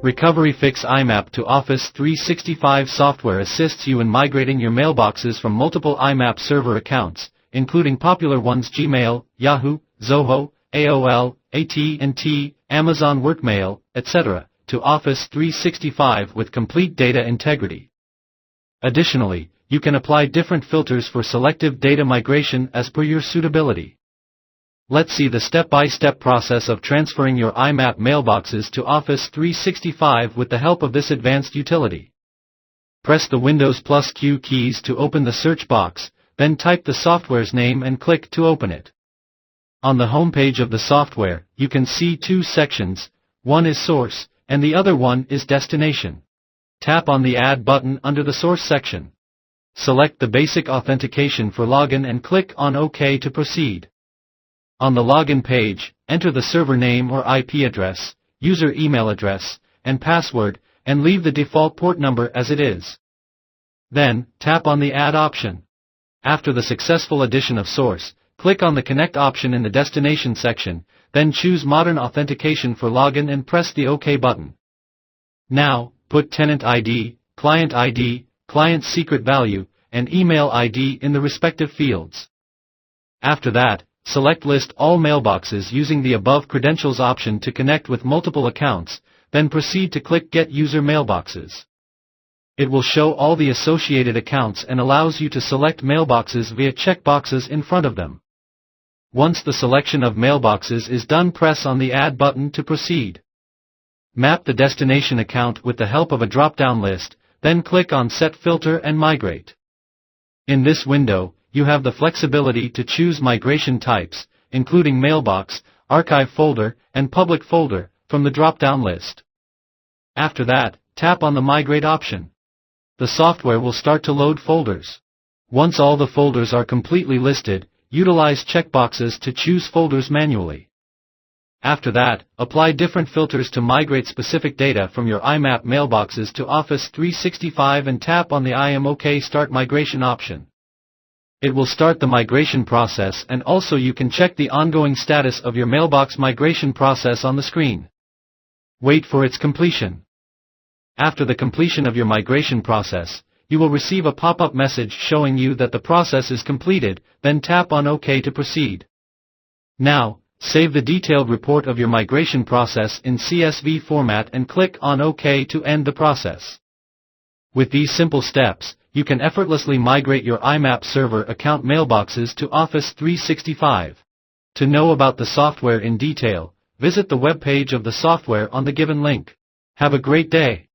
Recoveryfix IMAP to Office 365 software assists you in migrating your mailboxes from multiple IMAP server accounts, including popular ones Gmail, Yahoo, Zoho, AOL, AT&T, Amazon Workmail, etc., to Office 365 with complete data integrity. Additionally, you can apply different filters for selective data migration as per your suitability. Let's see the step-by-step process of transferring your IMAP mailboxes to Office 365 with the help of this advanced utility. Press the Windows plus Q keys to open the search box, then type the software's name and click to open it. On the home page of the software, you can see two sections, one is Source, and the other one is Destination. Tap on the Add button under the Source section. Select the basic authentication for login and click on OK to proceed. On the login page, enter the server name or IP address, user email address, and password, and leave the default port number as it is. Then, tap on the Add option. After the successful addition of Source, click on the Connect option in the Destination section, then choose Modern Authentication for login and press the OK button. Now, put Tenant ID, Client secret value, and email ID in the respective fields. After that, select List all mailboxes using the above credentials option to connect with multiple accounts, then proceed to click Get User Mailboxes. It will show all the associated accounts and allows you to select mailboxes via checkboxes in front of them. Once the selection of mailboxes is done, press on the Add button to proceed. Map the destination account with the help of a drop-down list, then click on Set Filter and Migrate. In this window, you have the flexibility to choose migration types, including mailbox, archive folder, and public folder, from the drop-down list. After that, tap on the Migrate option. The software will start to load folders. Once all the folders are completely listed, utilize checkboxes to choose folders manually. After that, apply different filters to migrate specific data from your IMAP mailboxes to Office 365 and tap on the I am OK Start Migration option. It will start the migration process, and also you can check the ongoing status of your mailbox migration process on the screen. Wait for its completion. After the completion of your migration process, you will receive a pop-up message showing you that the process is completed, then tap on OK to proceed. Now, save the detailed report of your migration process in CSV format and click on OK to end the process. With these simple steps, you can effortlessly migrate your IMAP server account mailboxes to Office 365. To know about the software in detail, visit the web page of the software on the given link. Have a great day.